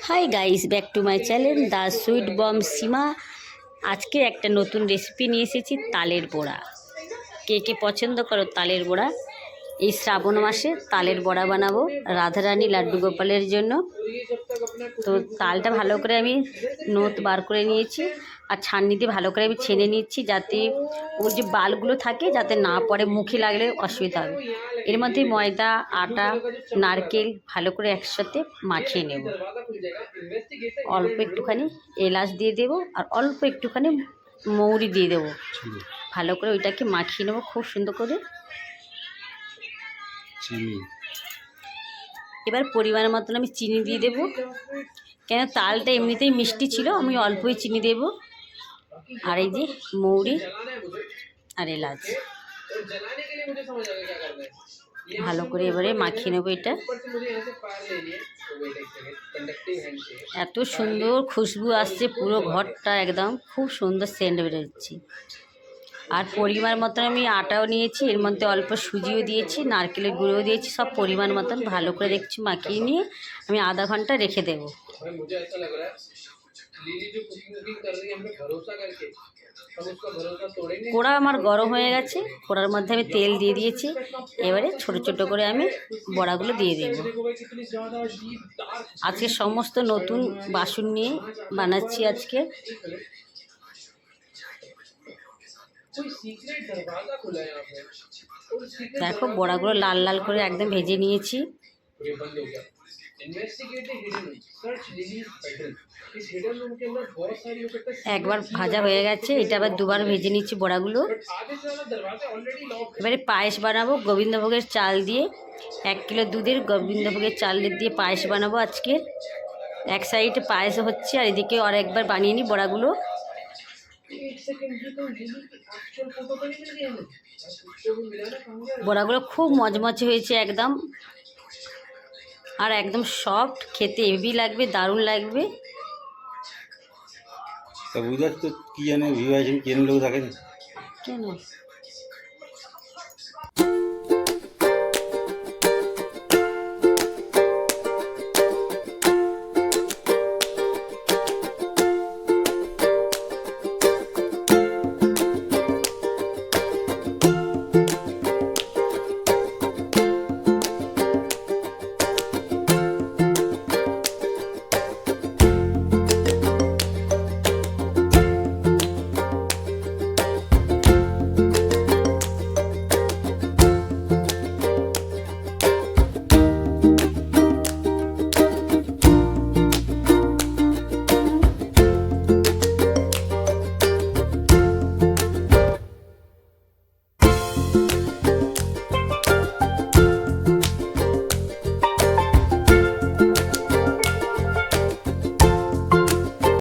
High guys, back to my channel the sweet bomb Seema. আজকে একটা নতুন রেসিপি নিয়ে এসেছি, তালের বড়া। কে কে পছন্দ করো তালের বড়া? এই শ্রাবণ মাসে তালের বড়া বানাবো রাধারানী লাড্ডু গোপালের জন্য। তো তালটা ভালো করে আমি নোট বার করে নিয়েছি আর ছাঁকনি দিয়ে ভালো করে আমি ছেনে নিচ্ছি, যাতে ওর যে বালগুলো থাকে যাতে না পড়ে, মুখে লাগলে অসুবিধা হবে। এর মধ্যে ময়দা, আটা, নারকেল ভালো করে একসাথে মাখিয়ে নেব। অল্প একটুখানি এলাচ দিয়ে দেবো আর অল্প একটুখানি মৌরি দিয়ে দেবো। ভালো করে ওইটাকে মাখিয়ে নেবো খুব সুন্দর করে। এবার পরিমাণ মতন আমি চিনি দিয়ে দেবো, কেন তালটা এমনিতেই মিষ্টি ছিল, আমি অল্পই চিনি দেব। আর এই যে মৌরি আর এলাচ ভালো করে এবারে মাখিয়ে নেবো। এটা এত সুন্দর খুশবু আসছে, পুরো ঘরটা একদম খুব সুন্দর সেন্ট বেরোচ্ছে। আর পরিমাণ মতন আমি আটাও নিয়েছি, এর মধ্যে অল্প সুজিও দিয়েছি, নারকেলের গুঁড়োও দিয়েছি, সব পরিমাণ মতন ভালো করে দেখছি মাখিয়ে নিয়ে আমি আধা ঘন্টা রেখে দেবো। কড়া আমার গরম হয়ে গেছে, কড়ার মধ্যে আমি তেল দিয়ে দিয়েছি। এবারে ছোট ছোট করে আমি বড়াগুলো দিয়ে দেব। আজকে সমস্ত নতুন বাসন নিয়ে বানাচ্ছি আজকে। দেখো বড়াগুলো লাল লাল করে একদম ভেজে নিয়েছি। একবার ভাজা হয়ে গেছে, এটা আবার দুবার ভেজে নিচ্ছি বড়াগুলো। এবারে পায়েস বানাবো গোবিন্দভোগের চাল দিয়ে। 1 কিলো দুধের গোবিন্দভোগের চাল দিয়ে পায়েস বানাবো আজকে। এক সাইডে পায়েস হচ্ছে আর এদিকে আর একবার বানিয়ে নিই বড়াগুলো। বড়াগুলো খুব মচমচে হয়েছে একদম, আর একদম সফট, খেতে হেভি লাগবে, দারুণ লাগবে। তো বুঝার তো কি জানে ভিভাইছেন কেন লোক দেখেন কেন